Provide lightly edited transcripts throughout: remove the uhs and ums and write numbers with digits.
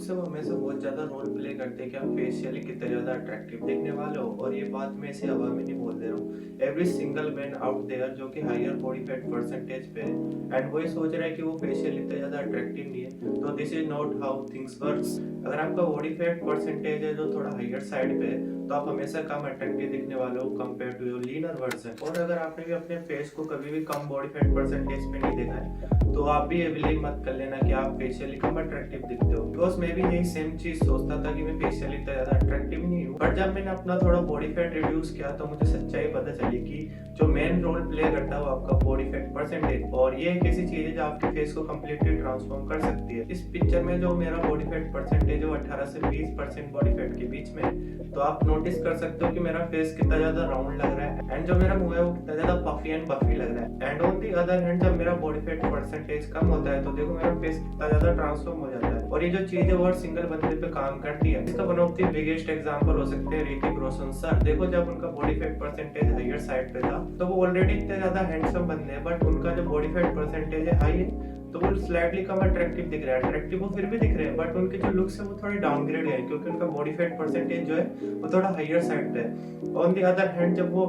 से वो हमेशा बहुत ज़्यादा रोल प्ले करते हैं कि आप फेशियली कितने ज़्यादा अट्रैक्टिव दिखने वाले हो। और ये बात मैं ऐसे हवा में नहीं बोल दे रहा हूँ। Every single man out there जो कि हायर बॉडी फैट परसेंटेज पे है एंड वो ये सोच रहा है कि वो फेशियल इतना ज़्यादा अट्रैक्टिव नहीं है, तो this is not how things works. अगर आपका बॉडी फैट परसेंटेज है जो थोड़ा हायर साइड पे है तो आप हमेशा कम अट्रैक्टिव दिखने वाले हो compare to your leaner version. और अगर आपने भी अपने फेस को कभी भी कम बॉडी फैट परसेंटेज पे नहीं देखा है तो आप भी ये बिलीव मत कर लेना कि आप फेशियली कम अट्रैक्टिव दिखते हो, बिकॉज मैं भी यही सेम चीज सोचता था कि मैं फेशियली इतना ज्यादा अट्रैक्टिव नहीं हूँ। बट जब मैंने अपना थोड़ा बॉडी फैट रिड्यूस किया तो मुझे सच्चाई पता चली कि जो मेन रोल प्ले करता है वो आपका बॉडी फैट परसेंटेज, और ये एक ऐसी चीज है जो आपके फेस को कम्प्लीटली ट्रांसफॉर्म कर सकती है। इस पिक्चर में जो मेरा बॉडी फैट परसेंटेज है वो 18 से 20% बॉडी फैट के बीच में है, तो आप नोटिस कर सकते हो कि मेरा फेस कितना ज्यादा राउंड लग रहा है एंड जो मेरा मुंह है वो कितना ज्यादा पफी एंड बफी लग रहा है। And on the other hand जब मेरा बॉडी फैट परसेंटेज कम होता है तो देखो मेरा फेस कितना ज्यादा ट्रांसफॉर्म हो जाता है। और ये जो चीज है वो सिंगल बंदे पे काम करती है। इसका one of the biggest example हो सकते हैं ऋतिक रोशन सर। देखो जब उनका body fat percentage higher side पे था तो वो ऑलरेडी इतने ज्यादा हैंडसम बंदे हैं, बट उनका जो बॉडी फैट परसेंटेज है हाई है तो वो स्लाइटली कम अट्रैक्टिव दिख रहा है। अट्रैक्टिव वो फिर भी दिख रहे हैं बट उनके जो लुक्स है वो थोड़े डाउनग्रेड है क्योंकि उनका बॉडी फैट परसेंटेज जो है वो थोड़ा हायर साइड पे है। ऑन द अदर हैंड जब वो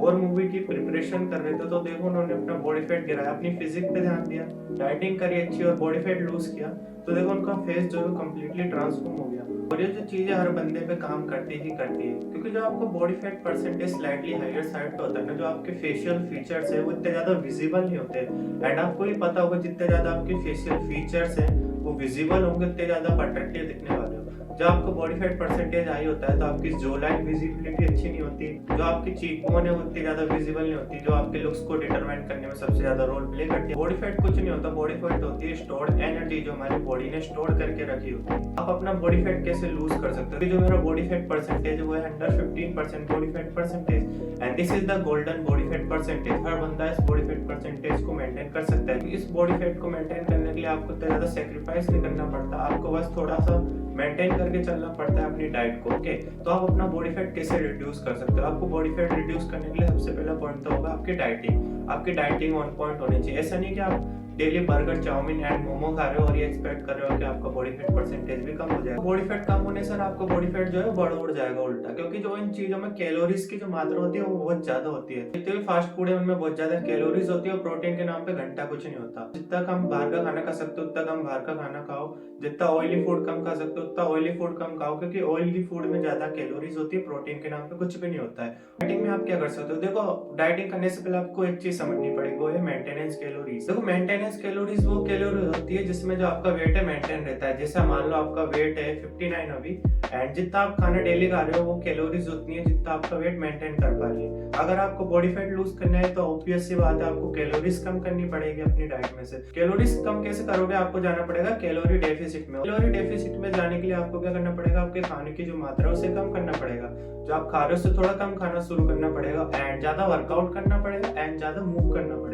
और मूवी की प्रिपरेशन कर रहे थे तो देखो उन्होंने अपना बॉडी फैट गिराया, अपनी फिजिक पे ध्यान दिया, डाइटिंग करी अच्छी और बॉडी फैट लूज किया, तो देखो उनका फेस जो है कम्प्लीटली ट्रांसफॉर्म हो गया। और ये जो चीज है हर बंदे पे काम करती ही करती है, क्योंकि जो आपको body fat percentage slightly higher side पे होता है ना, जो आपके फेशियल फीचर्स है वो इतने ज्यादा विजिबल नहीं होते। एंड आपको ही पता होगा जितने ज्यादा आपके फेशियल फीचर्स है वो विजिबल होंगे उतने ज्यादा अट्रैक्टिव दिखने वाले हो। जब आपको बॉडी फैट परसेंटेज हाई होता है तो आपकी जो लाइन विजिबिलिटी अच्छी नहीं होती, जो आपकी चीक बोन है वो इतनी ज्यादा विजिबल नहीं होती, जो आपके लुक्स को डिटरमाइन करने में सबसे ज्यादा रोल प्ले करती है। बॉडी फैट कुछ नहीं होता, बॉडी फैट होती है स्टोर्ड एनर्जी जो हमारी बॉडी ने स्टोर करके रखी होती है। आप अपना बॉडी फैट कैसे लूज कर सकते हो? जो मेरा बॉडी फैट परसेंटेज है वो है under 15% body fat percentage and this is the golden body fat percentage. हर बंदा इस बॉडी फैट परसेंटेज को मेंटेन कर सकता है। इस बॉडी फैट को मेंटेन करने के लिए आपको इतना ज्यादा सेक्रीफाइस नहीं करना पड़ता, आपको बस थोड़ा सा मेंटेन करके चलना पड़ता है अपनी डाइट को। ओके, तो आप अपना बॉडी फैट कैसे रिड्यूस कर सकते हो? आपको बॉडी फैट रिड्यूस करने के लिए सबसे पहला पॉइंट तो होगा आपकी डाइटिंग। आपकी डाइटिंग ऑन पॉइंट होनी चाहिए। ऐसा नहीं कि आप daily burger chow mein and momo खा रहे हो और ये एक्सपेक्ट कर रहे हो कि आपका बॉडी फैट परसेंटेज भी कम हो जाएगा। बॉडी फैट कम होने से आपको बॉडी फैट जो है बढ़ उड़ जाएगा उल्टा, क्योंकि जो इन चीजों में कैलोरीज की जो मात्रा होती है वो बहुत ज्यादा होती है। जितने भी फास्ट फूड है उनमें बहुत ज्यादा कैलोरीज होती है और प्रोटीन के नाम पे घंटा कुछ नहीं होता। जितना कम बाहर का खाना खा सकते हो उतना कम बाहर का खाना खाओ, जितना ऑयली फूड कम खा सकते हो उतना ऑयली फूड कम खाओ, क्योंकि ऑयली फूड में ज्यादा कैलोरीज होती है, प्रोटीन के नाम पे कुछ भी नहीं होता है। डाइटिंग में आप क्या कर सकते हो? देखो डाइटिंग करने से पहले आपको एक चीज समझनी पड़ेगी, वो है मेंटेनेंस कैलोरीज। देखो मेंटेनेंस कैलोरीज वो कैलोरी होती है जिसमें जो आपका वेट है मेंटेन रहता है। जैसे मान लो आपका वेट है 59 अभी एंड जितना आप खाना डेली खा रहे हो वो कैलोरीज उतनी है जितना आपका वेट मेंटेन कर पा रही है। अगर आपको बॉडी फैट लूज करना है तो ऑब्वियस सी बात है आपको कैलोरीज कम करनी पड़ेगी अपनी डाइट में से। कैलोरीज कम कैसे करोगे? आपको जाना पड़ेगा कैलोरी डेफिसिट में। कैलोरी डेफिसिट में जाने के लिए आपको क्या करना पड़ेगा? आपके खाने की जो मात्रा है उसे कम करना पड़ेगा। जो आप खा रहे हो उससे थोड़ा कम खाना शुरू करना पड़ेगा एंड ज्यादा वर्कआउट करना पड़ेगा एंड ज्यादा मूव करना पड़ेगा।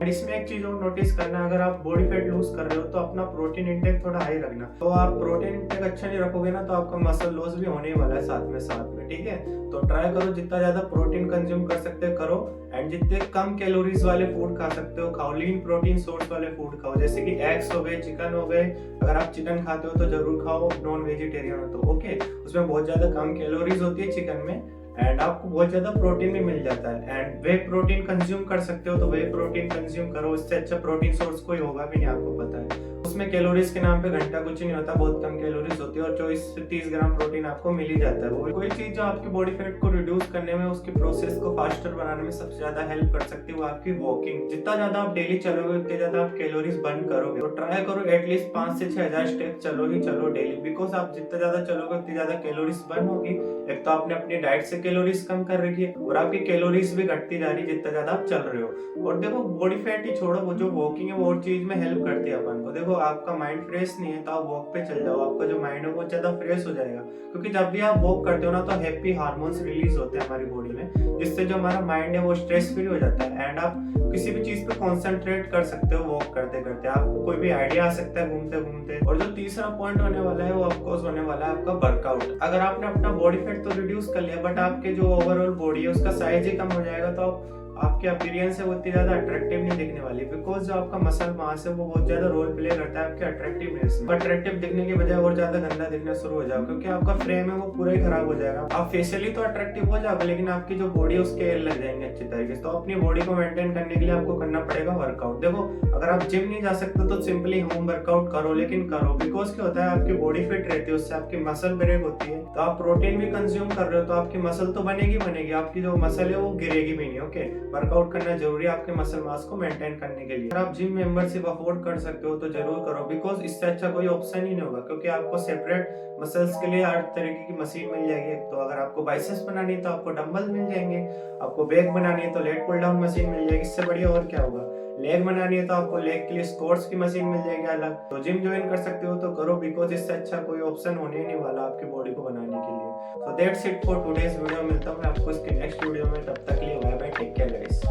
इसमें एक चीज और नोटिस करना, अगर आप बॉडी फैट लूज कर रहे हो तो अपना प्रोटीन इंटेक थोड़ा हाई रखना। तो आप प्रोटीन इंटेक अच्छा नहीं रखोगे ना तो आपका मसल लॉस भी होने वाला है साथ में, ठीक है? तो ट्राई करो जितना ज्यादा प्रोटीन कंज्यूम कर सकते हो करो एंड जितने कम कैलोरीज वाले फूड खा सकते हो खाओ। लीन प्रोटीन सोर्स वाले फूड खाओ, जैसे कि एग्स हो गए, चिकन हो गए। अगर आप चिकन खाते हो तो जरूर खाओ, नॉन वेजिटेरियन हो तो ओके। उसमें बहुत ज्यादा कम कैलोरीज होती है चिकन में एंड आपको बहुत ज्यादा प्रोटीन भी मिल जाता है एंड वे प्रोटीन कंज्यूम कर सकते हो तो वे प्रोटीन कंज्यूम करो। इससे अच्छा प्रोटीन सोर्स कोई होगा भी नहीं, आपको पता है। उसमें कैलोरीज के नाम पे घंटा कुछ नहीं होता, बहुत कम कैलोरीज होती है और 24 से 30 ग्राम प्रोटीन आपको मिल ही जाता है। वो कोई चीज जो आपकी बॉडी फैट को रिड्यूस करने में, उसकी प्रोसेस को फास्टर बनाने में सबसे ज्यादा हेल्प कर सकती है वो आपकी वॉकिंग। जितना ज्यादा आप डेली चलोगे उतने ज्यादा आप कैलोरीज बर्न करोगे। तो ट्राई करो एटलीस्ट 5 से 6,000 स्टेप चलो ही चलो डेली, बिकॉज आप जितना ज्यादा चलोगे उतनी ज्यादा कैलोरीज बर्न होगी। एक तो आपने अपनी डाइट से कैलोरीज कम कर रखी है और आपकी कैलोरीज भी घटती जा रही है जितना ज्यादा आप चल रहे हो। और देखो बॉडी फैट ही छोड़ो, वो जो वॉकिंग है वो और चीज में हेल्प करती है अपन को। देखो आपका माइंड फ्रेश नहीं है तो आप वॉक पे चल जाओ, आपका जो माइंड है वो ज्यादा फ्रेश हो जाएगा। क्योंकि जब भी आप वॉक करते हो ना तो हैप्पी हार्मोन्स रिलीज होते हैं हमारी बॉडी में, जिससे जो हमारा माइंड है वो स्ट्रेस फ्री हो जाता है एंड आप किसी भी चीज पे कॉन्सेंट्रेट कर सकते हो वॉक करते करते। आपको कोई भी आइडिया आ सकता है घूमते घूमते। और जो तीसरा पॉइंट होने वाला है वो ऑफकोर्स होने वाला है आपका वर्कआउट। अगर आपने अपना बॉडी फैट तो रिड्यूस कर लिया बट आपके जो ओवरऑल बॉडी है उसका साइज ही कम हो जाएगा तो आपके अपीयरेंस है वो इतनी ज्यादा अट्रैक्टिव नहीं दिखने वाली, बिकॉज जो आपका मसल मास है वो बहुत ज्यादा रोल प्ले करता है आपके अट्रैक्टिवनेस में। अट्रैक्टिव दिखने के बजाय और ज्यादा गंदा दिखना शुरू हो जाओगे, क्योंकि आपका फ्रेम है वो पूरा ही खराब हो जाएगा। आप फेशियली तो अट्रैक्टिव हो जाओगे, लेकिन आपकी जो बॉडी है उसके एल लग जाएंगे अच्छी तरीके से। तो अपनी बॉडी को मेंटेन करने के लिए आपको करना पड़ेगा वर्कआउट। देखो, अगर आप जिम नहीं जा सकते तो सिंपली होम वर्कआउट करो, लेकिन करो, बिकॉज क्या होता है आपकी बॉडी फिट रहती है, उससे आपकी मसल ब्रेक होती है। तो आप प्रोटीन भी कंज्यूम कर रहे हो तो आपकी मसल तो बनेगी, आपकी जो मसल है वो गिरेगी भी नहीं। ओके, वर्कआउट करना जरूरी है आपके मसल मास को मेंटेन करने के लिए। अगर आप जिम मेंबरशिप अफोर्ड कर सकते हो तो जरूर करो, बिकॉज इससे अच्छा कोई ऑप्शन ही नहीं होगा, क्योंकि आपको सेपरेट मसल्स के लिए हर तरीके की मशीन मिल जाएगी। तो अगर आपको बाइसेप्स बनानी है तो आपको डंबल मिल जाएंगे, आपको बैक बनानी है तो लेट पुल डाउन मशीन मिल जाएगी, इससे बढ़िया और क्या होगा। लेग बनानी है तो आपको लेग के लिए स्क्वाट्स की मशीन मिल जाएगी अलग। तो जिम ज्वाइन कर सकते हो तो करो, बिकॉज इससे अच्छा कोई ऑप्शन होने ही नहीं वाला आपकी बॉडी को बनाने के लिए। So that's it for today's video. मिलता हूँ मैं आपको इसके नेक्स्ट वीडियो में, तब तक के लिए bye bye, take care guys.